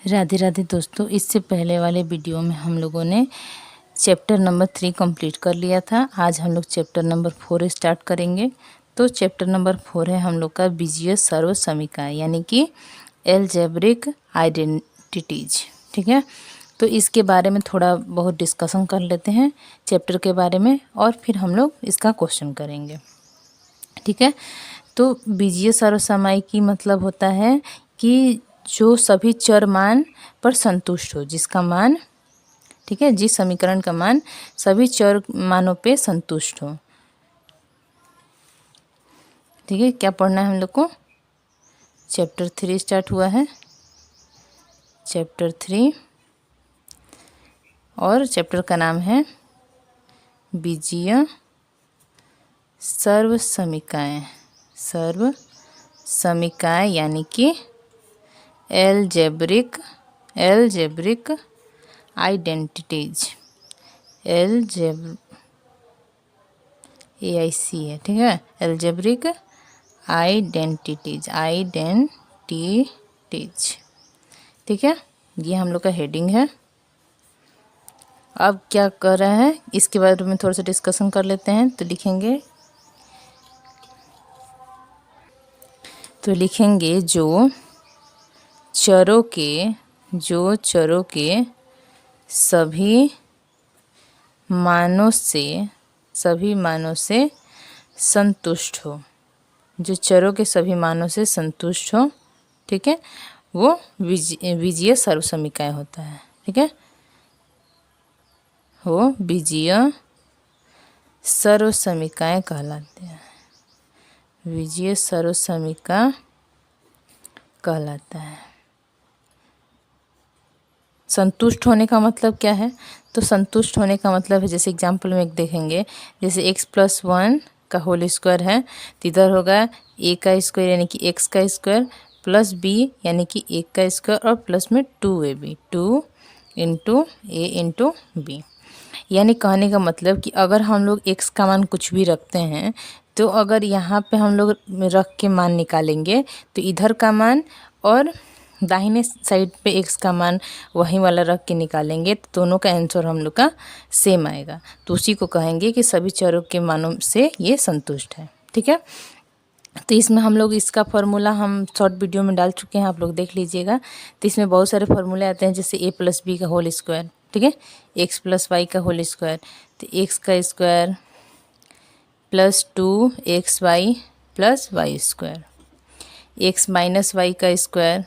राधे राधे दोस्तों, इससे पहले वाले वीडियो में हम लोगों ने चैप्टर नंबर 3 कंप्लीट कर लिया था। आज हम लोग चैप्टर नंबर 4 स्टार्ट करेंगे। तो चैप्टर नंबर 4 है हम लोग का बीजीय सर्वसमीकरण यानी कि एलजेब्रिक आइडेंटिटीज। ठीक है, तो इसके बारे में थोड़ा बहुत डिस्कशन कर लेते हैं चैप्टर के बारे में और फिर हम लोग इसका क्वेश्चन करेंगे। ठीक है, तो बीजीय सर्वसमयिकी मतलब होता है कि जो सभी चर मान पर संतुष्ट हो, जिसका मान, ठीक है, जिस समीकरण का मान सभी चर मानों पे संतुष्ट हो। ठीक है, क्या पढ़ना है हम लोग को? चैप्टर 3 स्टार्ट हुआ है, चैप्टर 3, और चैप्टर का नाम है बीजीय सर्वसमीकरण। सर्वसमीकरण यानी कि एलजेब्रिक आइडेंटिटीज। AIC है, ठीक है, एलजेब्रिक आइडेंटिटीज। ठीक है, ये हम लोग का हेडिंग है। अब क्या कर रहा है इसके बारे में थोड़ा सा डिस्कशन कर लेते हैं। तो लिखेंगे जो चरों के सभी मानों से संतुष्ट हो, जो चरों के सभी मानों से संतुष्ट हो, ठीक है, वो बीजीय सर्वसमीकरण होता है। ठीक है, वो बीजीय सर्वसमीकरण कहलाते हैं। बीजीय सर्वसमीकरण कहलाता है। संतुष्ट होने का मतलब क्या है? तो संतुष्ट होने का मतलब है, जैसे एग्जाम्पल में एक देखेंगे, जैसे x+1 का होल स्क्वायर है तो इधर होगा a का स्क्वायर यानी कि x का स्क्वायर प्लस b यानी कि 1 का स्क्वायर और प्लस में 2ab, 2 into a into b। यानी कहने का मतलब कि अगर हम लोग x का मान कुछ भी रखते हैं तो अगर यहाँ पे हम लोग रख के मान निकालेंगे तो इधर का मान और दाहिने साइड पे x का मान वही वाला रख के निकालेंगे तो दोनों का आंसर हम लोग का सेम आएगा। तो उसी को कहेंगे कि सभी चरों के मानों से ये संतुष्ट है। ठीक है, तो इसमें हम लोग इसका फार्मूला हम शॉर्ट वीडियो में डाल चुके हैं, आप लोग देख लीजिएगा। तो इसमें बहुत सारे फार्मूले आते हैं, जैसे a+b का होल स्क्वायर, ठीक है, x+y का होल स्क्वायर, तो x का square plus 2xy plus Y square, x minus Y का स्क्वायर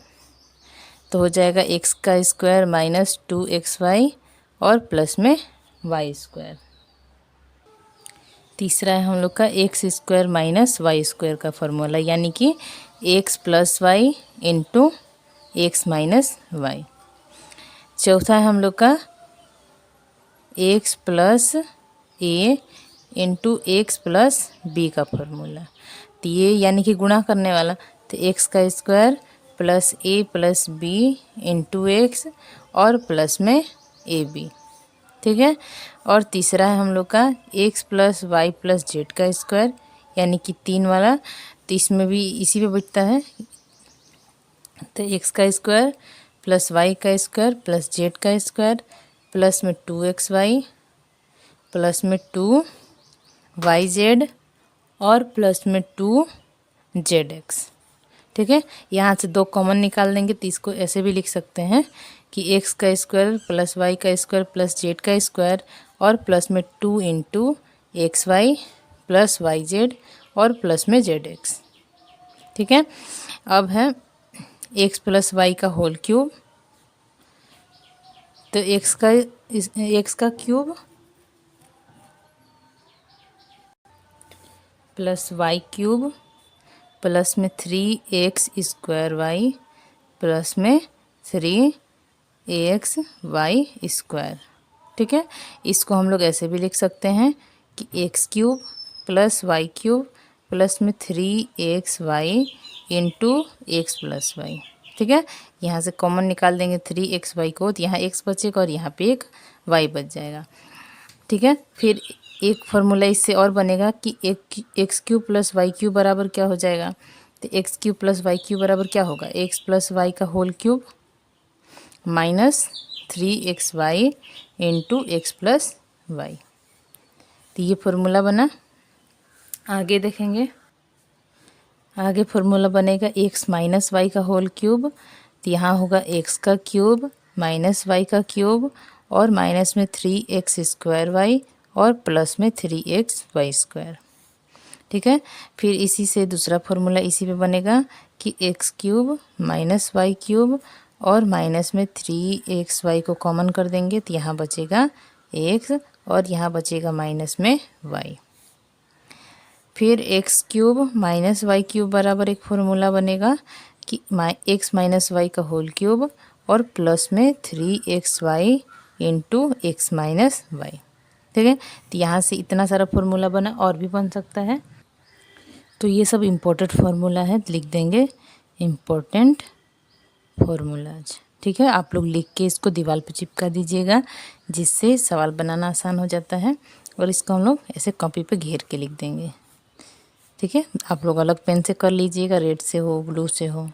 तो हो जाएगा x का स्क्वायर माइनस 2xy और प्लस में वाई स्क्वायर। तीसरा है हम लोग का X square minus Y square का फॉर्मूला, यानी कि x plus Y into X minus Y. चौथा है हम लोग का x plus A into X plus B का फॉर्मूला। तो ये यानी कि गुणा करने वाला, तो x का square plus a plus B into X और प्लस में ए बी। ठीक है, और तीसरा है हम लोग का x plus Y plus Z का स्क्वायर यानी कि 3 वाला, तो इसमें भी इसी पे बैठता है। तो x का स्क्वायर प्लस वाई का स्क्वायर प्लस जेड का स्क्वायर प्लस में 2xy प्लस में 2yz और प्लस में 2zx। ठीक है, यहाँ से 2 कॉमन निकाल देंगे तो इसको ऐसे भी लिख सकते हैं कि x का स्क्वायर प्लस वाई का स्क्वायर प्लस जेड का स्क्वायर और प्लस में 2 into X Y plus Y Z और प्लस में जेड एक्स। ठीक है, अब है x प्लस वाई का होल क्यूब, तो x का cube plus Y cube plus में 3x स्क्वायर वाई प्लस में 3ax वाई स्क्वायर। ठीक है, इसको हम लोग ऐसे भी लिख सकते हैं कि x cube plus Y cube plus में 3ax Y into X plus Y. ठीक है, यहाँ से कॉमन निकाल देंगे 3xy को, तो यहाँ x बचेगा और यहाँ पे एक y बच जाएगा। ठीक है, फिर एक फार्मूला इससे और बनेगा कि X cube plus Y cube बराबर क्या हो जाएगा, तो X cube plus Y cube बराबर क्या होगा, एक्स प्लस वाई का whole cube minus 3xy into X plus Y. तो ये फॉर्मूला बना। आगे देखेंगे, आगे फॉर्मूला बनेगा x माइनस वाई का होल क्यूब। तो यहाँ होगा x का क्यूब माइनस वाई का क्यूब और माइनस में 3x स्क्वायर वाई और प्लस में 3x वाई स्क्वायर। ठीक है, फिर इसी से दूसरा फॉर्मूला इसी पे बनेगा कि x cube minus Y cube और माइनस में 3x वाई को कॉमन कर देंगे तो यहाँ बचेगा x और यहाँ बचेगा माइनस में y। फिर x cube minus Y cube बराबर एक फॉर्मूला बनेगा कि x माइनस वाई का होल क्यूब और प्लस में 3xy into X minus Y. ठीक है, तो यहाँ से इतना सारा फॉर्मूला बना, और भी बन सकता है। तो ये सब इम्पोर्टेंट फार्मूला है, लिख देंगे इम्पोर्टेंट फार्मूलाज। ठीक है, आप लोग लिख के इसको दीवार पे चिपका दीजिएगा, जिससे सवाल बनाना आसान हो जाता है। और इसको हम लोग ऐसे कॉपी पे घेर के लिख देंगे। ठीक है, आप लोग अलग पेन से कर लीजिएगा, रेड से हो ब्लू से हो।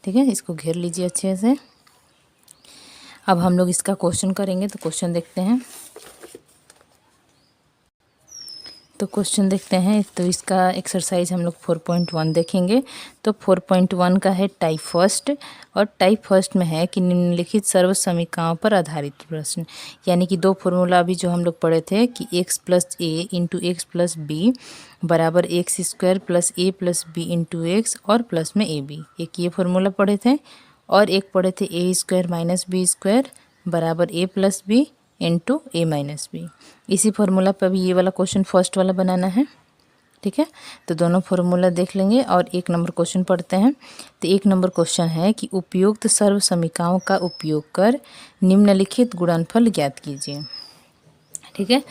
ठीक है, इसको घेर लीजिए अच्छे से। अब हम लोग इसका क्वेश्चन करेंगे, तो क्वेश्चन देखते हैं। तो क्वेश्चन देखते हैं। तो इसका एक्सरसाइज हम लोग 4.1 देखेंगे। तो 4.1 का है टाइप फर्स्ट, और टाइप फर्स्ट में है कि निम्नलिखित सर्व समीकरणों पर आधारित प्रश्न। यानी कि दो फॉर्मूला अभी जो हम लोग पढ़े थे कि x plus A into X plus B बराबर एक्स स्क्वायर प्लस ए प्लस बी इंटू एक्स और प्लस में ए बी, एक ये फॉर्मूला पढ़े थे। और एक पढ़े थे ए स्क्वायर माइनस बी स्क्वायर बराबर ए प्लस बी इंटू ए माइनस बी। इसी फार्मूला पर भी ये वाला क्वेश्चन फर्स्ट वाला बनाना है। ठीक है, तो दोनों फार्मूला देख लेंगे और एक नंबर क्वेश्चन पढ़ते हैं। तो एक नंबर क्वेश्चन है कि उपयुक्त सर्व समीकरणों का उपयोग कर निम्नलिखित गुणनफल ज्ञात कीजिए। ठीक है,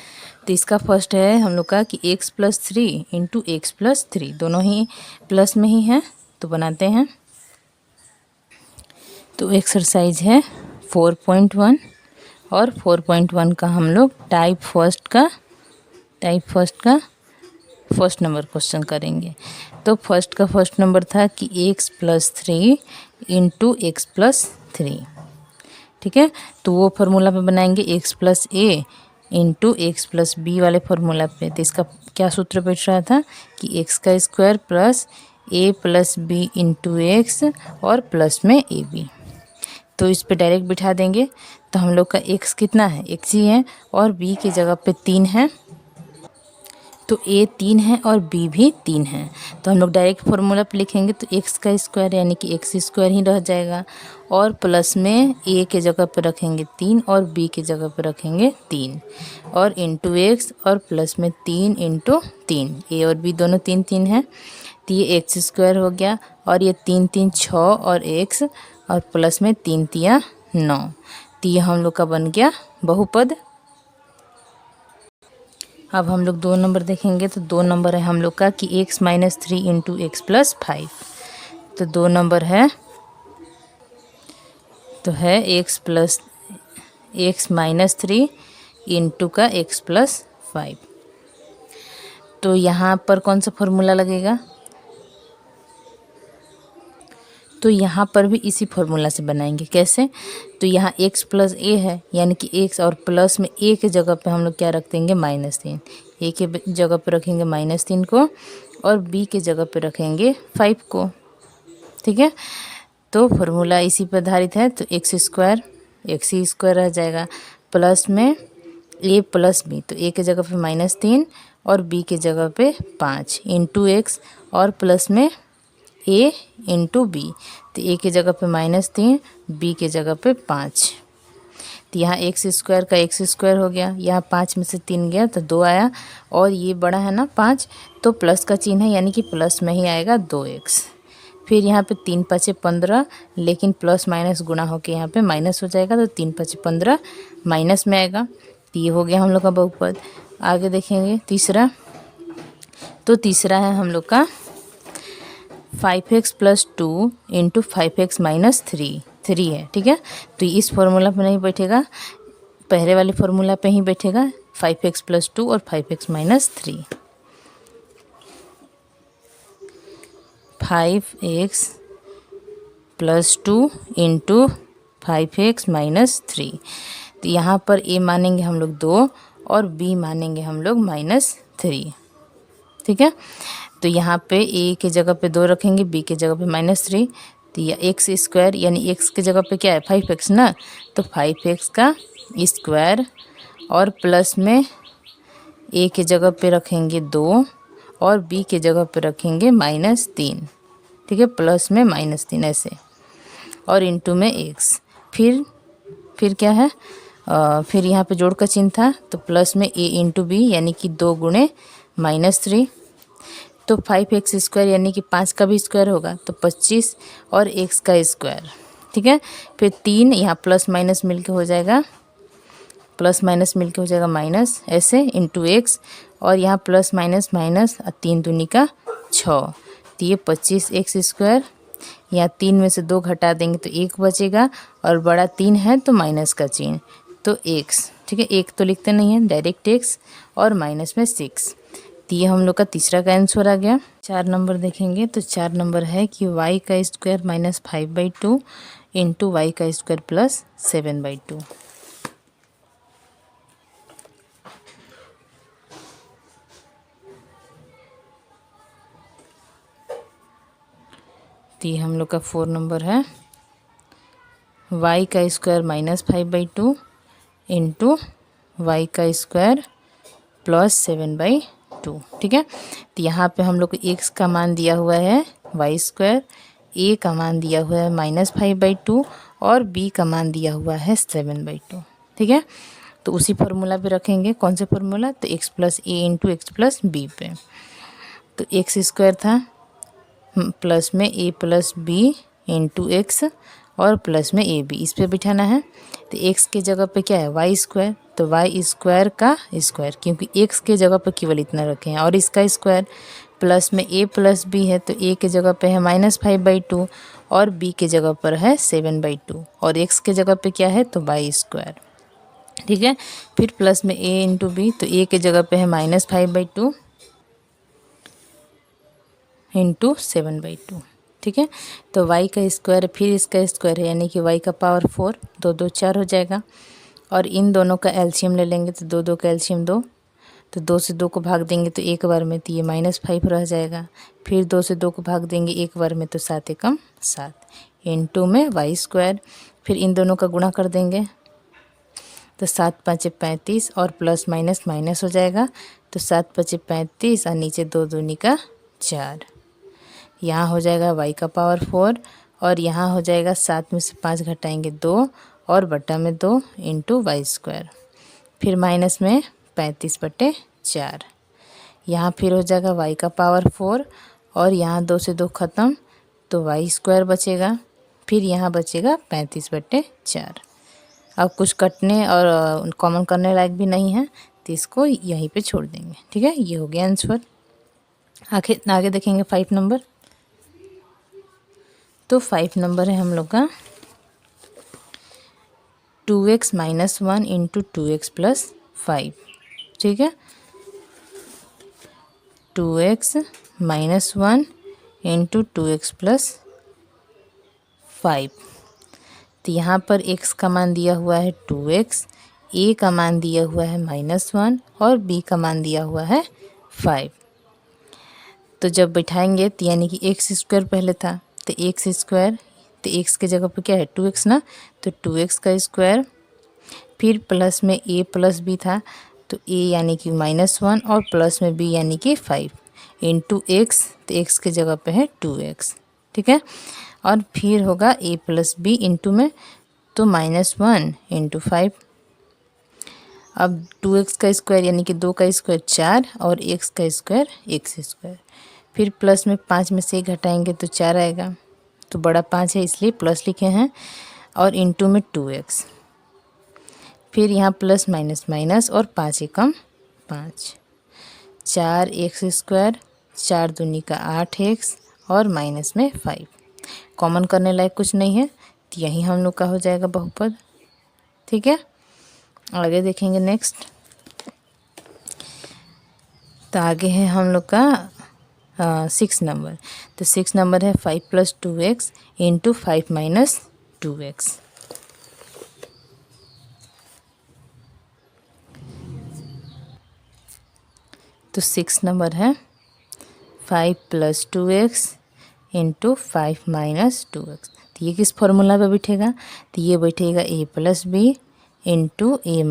तो इसका फर्स्ट है हम लोग का कि x plus 3 into X plus 3, दोनों ही प्लस में ही हैं, तो बनाते हैं। तो एक्सरसाइज है 4.1 और 4.1 का हम लोग टाइप फर्स्ट का फर्स्ट नंबर क्वेश्चन करेंगे। तो फर्स्ट का फर्स्ट नंबर था कि x plus 3 into X plus 3। ठीक है, तो वो फार्मूला पे बनाएंगे x plus A into X plus B वाले फार्मूला पे। तो इसका क्या सूत्र बैठ रहा था कि x का स्क्वायर प्लस ए प्लस बी इंटू एक्स और प्लस में ए बी। तो इस पे डायरेक्ट बिठा देंगे। तो हम लोग का x कितना है, x ही है, और b की जगह पे 3 है। तो a 3 है और b भी 3 है। तो हम लोग डायरेक्ट फार्मूला पे लिखेंगे तो x का स्क्वायर यानी कि एक्स स्क्वायर ही रह जाएगा, और प्लस में a के जगह पे रखेंगे 3 और b के जगह पे रखेंगे 3 और इंटू एक्स और प्लस में 3 इंटू 3, a और b दोनों 3 3 है। तो ये एक्स स्क्वायर हो गया, और ये 3 3 6 और x और प्लस में 3 3 9। तो ये हम लोग का बन गया बहुपद। अब हम लोग 2 नंबर देखेंगे। तो 2 नंबर है हम लोग का कि x minus 3 into X plus 5। तो 2 नंबर है x plus x minus 3 into का एक्स प्लस 5। तो यहाँ पर कौन सा फॉर्मूला लगेगा, तो यहाँ पर भी इसी फॉर्मूला से बनाएंगे। कैसे, तो यहाँ x प्लस ए है यानी कि x और प्लस में a के जगह पे हम लोग क्या रख देंगे -3, a के जगह पे रखेंगे -3 को और b के जगह पे रखेंगे 5 को। ठीक है, तो फॉर्मूला इसी पर आधारित है। तो एक्स स्क्वायर एक्स ही स्क्वायर रह जाएगा प्लस में a प्लस बी, तो a के जगह पे -3 और b के जगह पे 5 इंटू एक्स और प्लस में a इंटू बी। तो a के जगह पे -3, b के जगह पे 5। तो यहाँ एक्स स्क्वायर का एक्स स्क्वायर हो गया, यहाँ 5 में से 3 गया तो 2 आया, और ये बड़ा है ना 5, तो प्लस का चिन्ह है यानी कि प्लस में ही आएगा 2x। फिर यहाँ पे 3 5 15, लेकिन प्लस माइनस गुणा होके यहाँ पे माइनस हो जाएगा, तो 3 5 15 माइनस में आएगा। तो ये हो गया हम लोग का बहुपद। आगे देखेंगे तीसरा। तो तीसरा है हम लोग का 5x plus 2 into 5x minus 3 है। ठीक है, तो इस फॉर्मूला पे नहीं बैठेगा, पहले वाले फॉर्मूला पे ही बैठेगा 5x प्लस 2 और 5x minus 3। 5x plus 2 into 5x minus 3। तो यहाँ पर a मानेंगे हम लोग 2 और b मानेंगे हम लोग -3। ठीक है, तो यहाँ पे a के जगह पे 2 रखेंगे, b के जगह पे -3। तो यह एक्स स्क्वायर यानी x के जगह पे क्या है 5x ना, तो 5x का स्क्वायर और प्लस में a के जगह पे रखेंगे 2 और b के जगह पे रखेंगे -3। ठीक है, प्लस में -3 ऐसे और इनटू में x। फिर क्या है फिर यहाँ पे जोड़ का चिन्ह था तो प्लस में a इंटू बी यानी कि 2 गुणे -3। तो 5x स्क्वायर यानी कि 5 का भी स्क्वायर होगा तो 25 और x का स्क्वायर। ठीक है, फिर 3 यहाँ प्लस माइनस मिलके हो जाएगा, प्लस माइनस मिलके हो जाएगा माइनस ऐसे इंटू x और यहाँ प्लस माइनस माइनस 3 दूनी का 6। तो ये 25x स्क्वायर, यहाँ 3 में से 2 घटा देंगे तो 1 बचेगा और बड़ा 3 है तो माइनस का चिन्ह तो x। ठीक है, 1 तो लिखते नहीं है डायरेक्ट x और माइनस में 6। तो ये हम लोग का तीसरा का आंसर आ गया। 4 नंबर देखेंगे तो 4 नंबर है कि y का स्क्वायर -5/2 इंटू वाई का स्क्वायर प्लस 7/2। तो ये हम लोग का 4 नंबर है y का स्क्वायर -5/2 इंटू वाई का स्क्वायर प्लस 7/2। ठीक है, तो यहाँ पे हम लोग को x का मान दिया हुआ है वाई स्क्वायर, a का मान दिया हुआ है -5/2 और b का मान दिया हुआ है 7/2। ठीक है, तो उसी फार्मूला पे रखेंगे। कौन से फार्मूला, तो x plus a into X plus B पे। तो एक्स स्क्वायर था प्लस में a plus B into X और प्लस में ए बी, इस पर बिठाना है। तो x के जगह पे क्या है वाई स्क्वायर, तो वाई स्क्वायर का स्क्वायर क्योंकि x के जगह पे केवल इतना रखे हैं और इसका स्क्वायर प्लस में a प्लस बी है तो a के जगह पे है -5/2 और b के जगह पर है 7/2 और x के जगह पे क्या है तो वाई स्क्वायर। ठीक है, फिर प्लस में a इंटू बी, तो a के जगह पे है -5/2 इंटू 7/2। ठीक है, तो y का स्क्वायर फिर इसका स्क्वायर है यानी कि y का पावर 4, 2 2 4 हो जाएगा और इन दोनों का एलसीएम ले लेंगे तो 2 2 का एलसीएम 2, तो 2 से 2 को भाग देंगे तो एक बार में, तो ये -5 रह जाएगा। फिर 2 से 2 को भाग देंगे एक बार में तो 7 एकम 7 इंटू में वाई स्क्वायर। फिर इन दोनों का गुणा कर देंगे तो 7 5 35 और प्लस माइनस माइनस हो जाएगा तो 7 5 35 और नीचे 2 दूनी का 4। यहाँ हो जाएगा y का पावर 4 और यहाँ हो जाएगा 7 में से 5 घटाएंगे 2 और बटा में 2 इंटू वाई स्क्वायर। फिर माइनस में 35/4। यहाँ फिर हो जाएगा y का पावर 4 और यहाँ 2 से 2 ख़त्म तो वाई स्क्वायर बचेगा। फिर यहाँ बचेगा 35/4। अब कुछ कटने और कॉमन करने लायक भी नहीं है तो इसको यहीं पे छोड़ देंगे। ठीक है, ये हो गया आंसर। आगे देखेंगे 5 नंबर। तो 5 नंबर है हम लोग का 2x - 1 इंटू 2x + 5। ठीक है, 2x - 1 इंटू 2x + 5। तो यहाँ पर x का मान दिया हुआ है 2x, a का मान दिया हुआ है -1 और b का मान दिया हुआ है 5। तो जब बैठाएंगे तो यानी कि एक्स स्क्वायर पहले था तो एक्स स्क्वायर, तो x के जगह पे क्या है 2x ना, तो 2x का स्क्वायर फिर प्लस में a प्लस b था तो a यानी कि -1 और प्लस में b यानी कि 5 इंटू x, तो x के जगह पे है 2x। ठीक है, और फिर होगा a प्लस बी इंटू में तो -1 इंटू 5। अब 2x का स्क्वायर यानी कि 2 का स्क्वायर 4 और x का स्क्वायर x स्क्वायर। फिर प्लस में 5 में से घटाएंगे तो 4 आएगा, तो बड़ा 5 है इसलिए प्लस लिखे हैं और इंटू में 2x। फिर यहाँ प्लस माइनस माइनस और 5 एकम 5, 4x स्क्वायर, 4 दूनी का 8x और माइनस में 5। कॉमन करने लायक कुछ नहीं है तो यही हम लोग का हो जाएगा बहुपद। ठीक है, आगे देखेंगे नेक्स्ट। तो आगे है हम लोग का 6 नंबर। तो 6 नंबर है 5 + 2x इंटू 5 - 2x। तो 6 नंबर है 5 + 2x इंटू 5 - 2x। तो ये किस फॉर्मूला पे बैठेगा? तो ये बैठेगा a + b into a -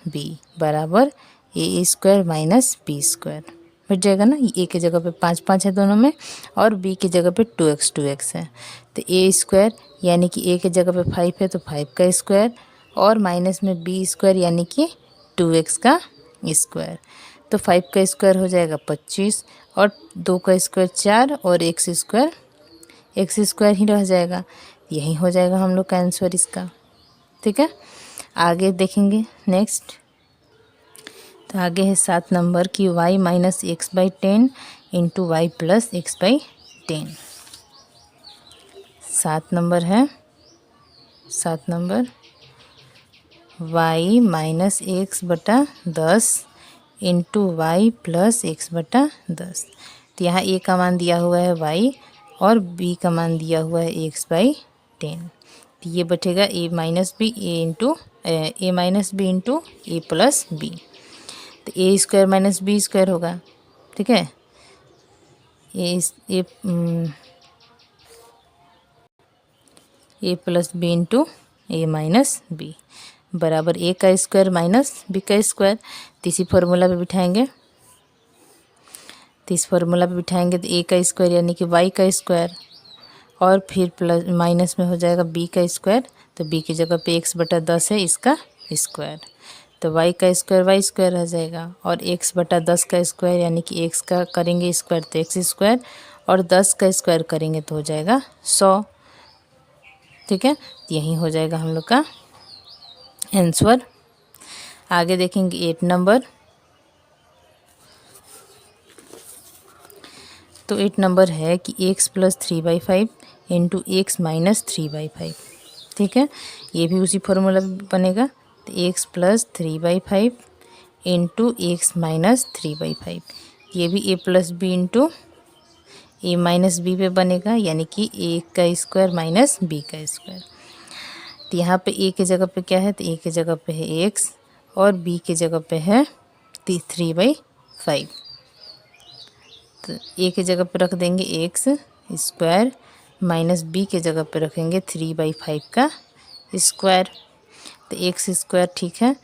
b बराबर a² - b² बैठ जाएगा ना। ये a की जगह पे 5 5 है दोनों में, और b की जगह पे 2x है। तो a² यानी कि a की जगह पे 5 है तो 5 का स्क्वायर, और माइनस में b² यानी कि 2x का स्क्वायर। तो 5 का स्क्वायर हो जाएगा 25, और 2 का स्क्वायर 4, और x² ही रह जाएगा। यही हो जाएगा हम लोग का आंसर इसका। ठीक है, आगे देखेंगे नेक्स्ट। तो आगे है 7 नंबर की y - x/10 into y + x/10। 7 number है, 7 number y - x/10 into y + x/10। तो यहाँ a का मान दिया हुआ है y, और b का मान दिया हुआ है x/10। तो ये बचेगा a - b into a + b। तो a² - b² होगा। ठीक है, a + b into a - b बराबर a का स्क्वायर माइनस b का स्क्वायर। तो इसी फॉर्मूला पे बिठाएंगे, तो इस फॉर्मूला पे बिठाएंगे तो a का स्क्वायर यानी कि y का स्क्वायर, और फिर प्लस माइनस में हो जाएगा b का स्क्वायर। तो b की जगह पे x/10 है इसका स्क्वायर, तो y का स्क्वायर y² रह जाएगा, और x/10 का स्क्वायर यानी कि x का करेंगे स्क्वायर तो x², और 10 का स्क्वायर करेंगे तो हो जाएगा 100। ठीक है, यही हो जाएगा हम लोग का आंसर। आगे देखेंगे 8 नंबर। तो 8 नंबर है कि x + 3/5 इंटू x - 3/5। ठीक है, ये भी उसी फॉर्मूला पे बनेगा। तो x + 3/5 इंटू x - 3/5, ये भी a + b into a - b पे बनेगा, यानी कि a का स्क्वायर माइनस b का स्क्वायर। तो यहाँ पे a की जगह पे क्या है? तो a की जगह पे है x, और b की जगह पे है 3/5। तो a की जगह पे रख देंगे x² माइनस b की जगह पे रखेंगे 3/5 का स्क्वायर। तो x² ठीक है,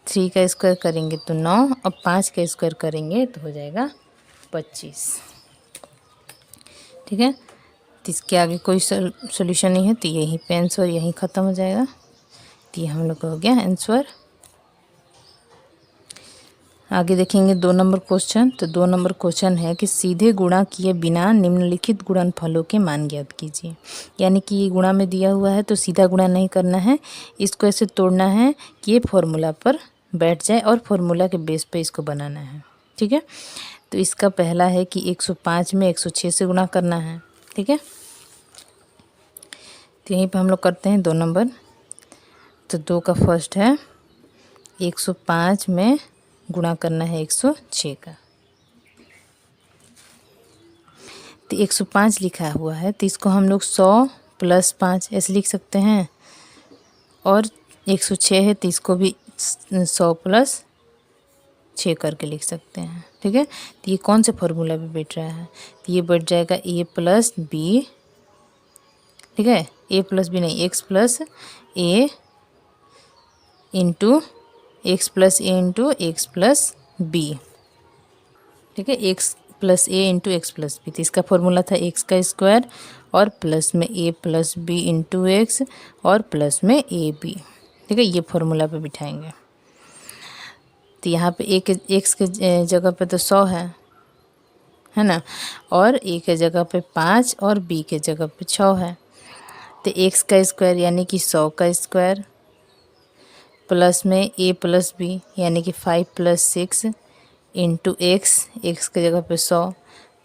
3 का स्क्वायर करेंगे तो 9, और 5 का स्क्वायर करेंगे तो हो जाएगा 25। ठीक है, तो इसके आगे कोई सोल्यूशन नहीं है, तो यहीं पे आंसर यहीं ख़त्म हो जाएगा। तो ये हम लोग का हो गया आंसर। आगे देखेंगे 2 नंबर क्वेश्चन। तो 2 नंबर क्वेश्चन है कि सीधे गुणा किए बिना निम्नलिखित गुणनफलों के मान ज्ञात कीजिए। यानी कि ये गुणा में दिया हुआ है तो सीधा गुणा नहीं करना है, इसको ऐसे तोड़ना है कि ये फॉर्मूला पर बैठ जाए, और फॉर्मूला के बेस पे इसको बनाना है। ठीक है, तो इसका पहला है कि 105 में 106 से गुणा करना है। ठीक है, तो यहीं पर हम लोग करते हैं 2 नंबर। तो 2 का फर्स्ट है 105 में गुणा करना है 106 का। तो 105 लिखा हुआ है, तो इसको हम लोग 100 + 5 ऐसे लिख सकते हैं, और 106 है तो इसको भी 100 + 6 करके लिख सकते हैं। ठीक है, तो ये कौन से फॉर्मूला पे बैठ रहा है? तो ये बैठ जाएगा a + b। ठीक है, a + b नहीं, x + a into x + a into x + b। ठीक है, x + a into x + b। तो इसका फॉर्मूला था x का स्क्वायर, और प्लस में a + b इंटू x, और प्लस में a b। ठीक है, ये फॉर्मूला पे बिठाएंगे। तो यहाँ पे a के x के जगह पे तो 100 है ना, और a के जगह पे 5, और b के जगह पे 6 है। तो x का स्क्वायर यानी कि 100 का स्क्वायर, प्लस में a + b यानी कि 5 + 6 इंटू x की जगह पे 100,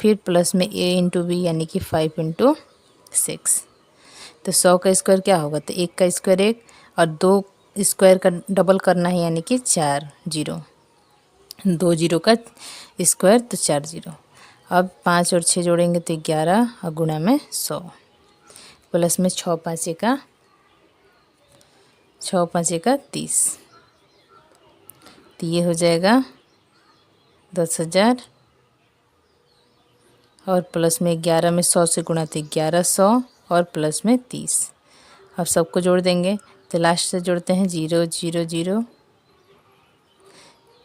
फिर प्लस में a इंटू b यानी कि 5 इंटू 6। तो 100 का स्क्वायर क्या होगा? तो 1 का स्क्वायर 1, और 2 स्क्वायर का डबल करना है यानी कि 4 0, 2 0 का स्क्वायर तो 4 0। अब 5 और 6 जोड़ेंगे तो 11, और गुणा में 100, प्लस में 6 5 का 30। तो ये हो जाएगा 10,000 और प्लस में 11 में 100 से गुणा तो 1100 और प्लस में 30। अब सबको जोड़ देंगे तो लास्ट से जोड़ते हैं 0 0 0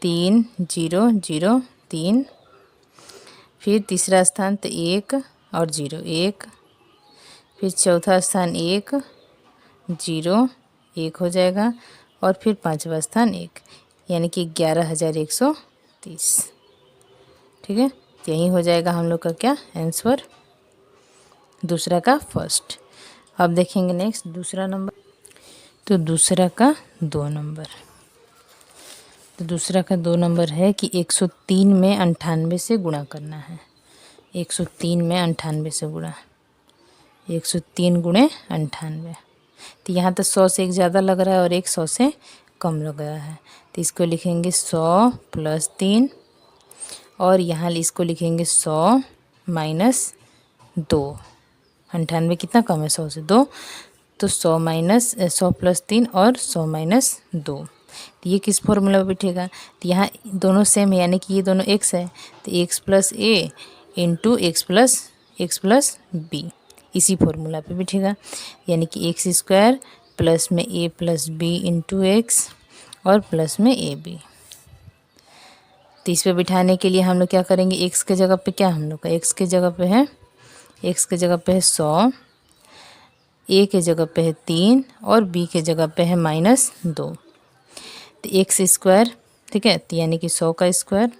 3 0 0 3। फिर तीसरा स्थान तो 1 और 0 1। फिर चौथा स्थान 1 0 1 हो जाएगा और फिर पांचवा स्थान 1, यानी कि 11,130। ठीक है, तो यही हो जाएगा हम लोग का क्या आंसर, दूसरा का फर्स्ट। अब देखेंगे नेक्स्ट दूसरा नंबर। तो दूसरा का 2 नंबर। तो दूसरा का 2 नंबर है कि 103 में 98 से गुणा करना है। 103 में 98 से गुणा, 103 गुणे 98। तो यहाँ तो 100 से एक ज़्यादा लग रहा है और एक 100 से कम लग रहा है, तो इसको लिखेंगे 100 + 3 और यहाँ इसको लिखेंगे 100 - 2। 98 कितना कम है 100 से 2, तो 100 + 3 और 100 - 2। तो ये किस फॉर्मूला में बैठेगा, तो यहाँ दोनों सेम है, यानी कि ये दोनों x है, तो x + a × x + b इसी फॉर्मूला पे बैठेगा, यानी कि x² प्लस में a + b × x और प्लस में ab। तो इस पे बिठाने के लिए हम लोग क्या करेंगे, x के जगह पे क्या हम लोग का x के जगह पे है, x के जगह पे है 100, a के जगह पे है 3 और b के जगह पे है -2। तो x², ठीक है, तो यानी कि 100 का स्क्वायर।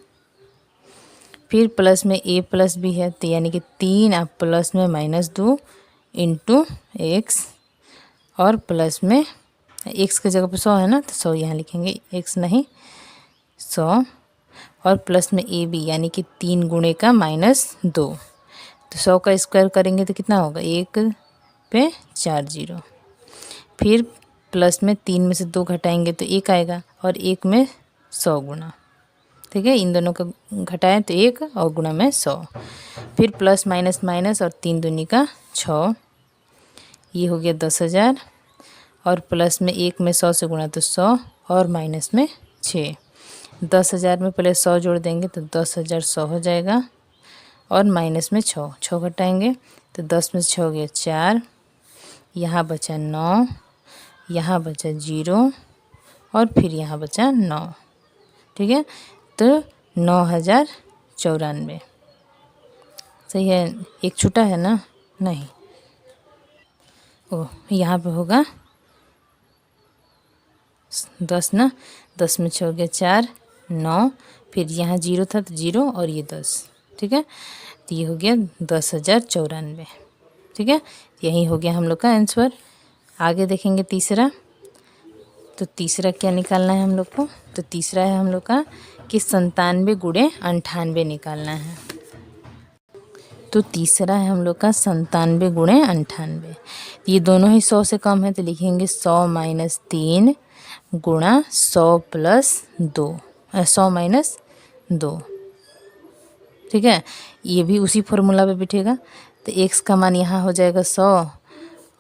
फिर प्लस में a + b है, तो यानी कि 3 और प्लस में -2 × x और प्लस में x के जगह पे 100 है ना, तो 100 यहाँ लिखेंगे, x नहीं 100 और प्लस में ab यानी कि 3 गुणे का -2। तो 100 का स्क्वायर करेंगे तो कितना होगा, 1 पे 4 0। फिर प्लस में 3 में से 2 घटाएंगे तो 1 आएगा और 1 में 100 गुना, ठीक है, इन दोनों का घटाएं तो 1 और गुणा में 100। फिर प्लस माइनस माइनस और 3 दूनी का 6, ये हो गया 10,000 और प्लस में 1 में 100 से गुणा तो 100 और माइनस में 6। 10,000 में पहले 100 जोड़ देंगे तो 10,100 हो जाएगा और माइनस में 6 घटाएंगे तो 10 में से 6 हो गया 4, यहाँ बचा 9, यहाँ बचा 0 और फिर यहाँ बचा 9। ठीक है, तो 9,094 सही है। एक छूटा है ना, नहीं, ओह यहाँ पे होगा 10 ना, 10 में 6 हो गया 4 9, फिर यहाँ 0 था तो 0 और ये 10। ठीक है, तो ये हो गया 10,094। ठीक है, यही हो गया हम लोग का आंसर। आगे देखेंगे तीसरा। तो तीसरा क्या निकालना है हम लोग को, तो तीसरा है हम लोग का कि 97 गुणे 98 निकालना है। तो तीसरा है हम लोग का 97 गुणे 98। ये दोनों ही 100 से कम है तो लिखेंगे 100 - 3 गुणा 100 + 2, 100 - 2। ठीक है, ये भी उसी फॉर्मूला पे बैठेगा। तो x का मान यहाँ हो जाएगा 100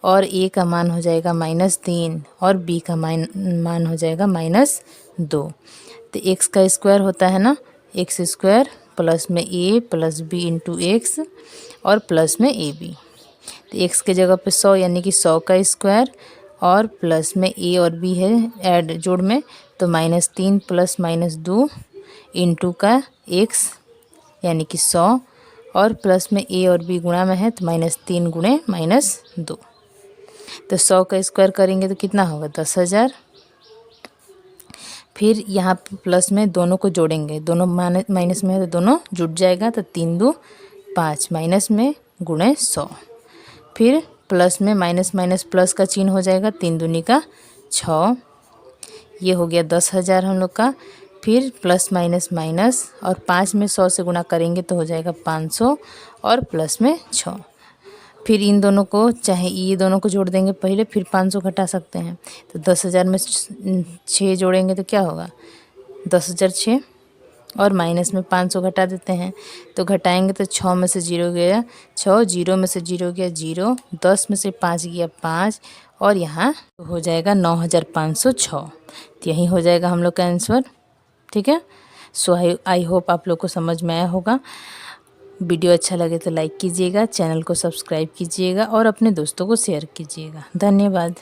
और a का मान हो जाएगा -3 और b का मान हो जाएगा -2। तो x का स्क्वायर होता है ना, x² प्लस में a + b × x और प्लस में ab। तो x के जगह पे 100 यानी कि 100 का स्क्वायर और प्लस में a और b है ऐड जोड़ में, तो -3 + -2 × का x यानी कि 100 और प्लस में a और b गुणा में है तो -3 गुणे -2। तो 100 का स्क्वायर करेंगे तो कितना होगा 10,000। फिर यहाँ प्लस में दोनों को जोड़ेंगे, दोनों माइनस में है तो दोनों जुट जाएगा, तो 3 2 5 माइनस में गुणे 100। फिर प्लस में माइनस माइनस प्लस का चिन्ह हो जाएगा, 3 दूनी का 6, ये हो गया 10,000 हम लोग का। फिर प्लस माइनस माइनस और 5 में 100 से गुणा करेंगे तो हो जाएगा 500 और प्लस में 6। फिर इन दोनों को चाहे ये दोनों को जोड़ देंगे पहले, फिर 500 घटा सकते हैं। तो 10,000 में 6 जोड़ेंगे तो क्या होगा 10,006 और माइनस में 500 घटा देते हैं, तो घटाएंगे तो 6 में से 0 गया 6, 0 में से 0 गया 0, 10 में से 5 गया 5 और यहाँ हो जाएगा 9,506। तो यही हो जाएगा हम लोग का आंसर। ठीक है, सो आई होप आप लोग को समझ में आया होगा। वीडियो अच्छा लगे तो लाइक कीजिएगा, चैनल को सब्सक्राइब कीजिएगा और अपने दोस्तों को शेयर कीजिएगा। धन्यवाद।